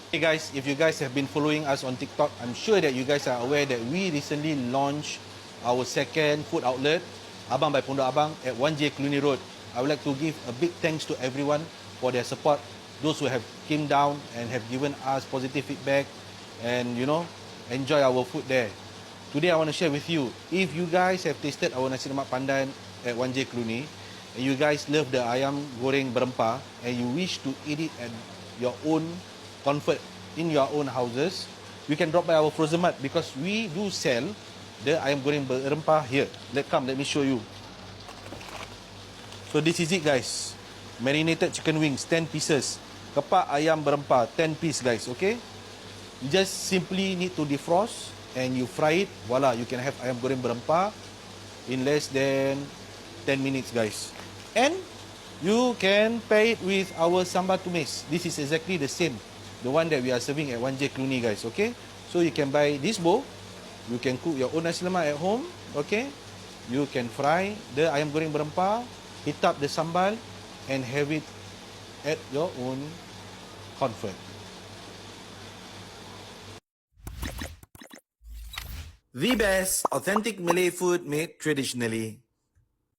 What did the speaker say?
Hey guys, if you guys have been following us on TikTok, I'm sure that you guys are aware that we recently launched our second food outlet, Abang by Pondok Abang at 1J Cluny Road. I would like to give a big thanks to everyone for their support, those who have came down and have given us positive feedback and enjoy our food there. Today I want to share with you, if you guys have tasted our nasi lemak pandan at 1J Cluny and you guys love the ayam goreng berempah and you wish to eat it at your own comfort in your own houses, you can drop by our frozen mart because we do sell the ayam goreng berempah here. Let me show you. So this is it guys. Marinated chicken wings 10 pieces. Kepak ayam berempah 10 piece guys, okay? You just simply need to defrost and you fry it. Voila, you can have ayam goreng berempah in less than 10 minutes guys. And you can pair it with our sambal tumis. This is exactly the same, the one that we are serving at 1J Cluny guys, okay? So you can buy this bowl, you can cook your own nasi lemak at home, okay? You can fry the ayam goreng berempah, heat up the sambal and have it at your own comfort. The best authentic Malay food made traditionally.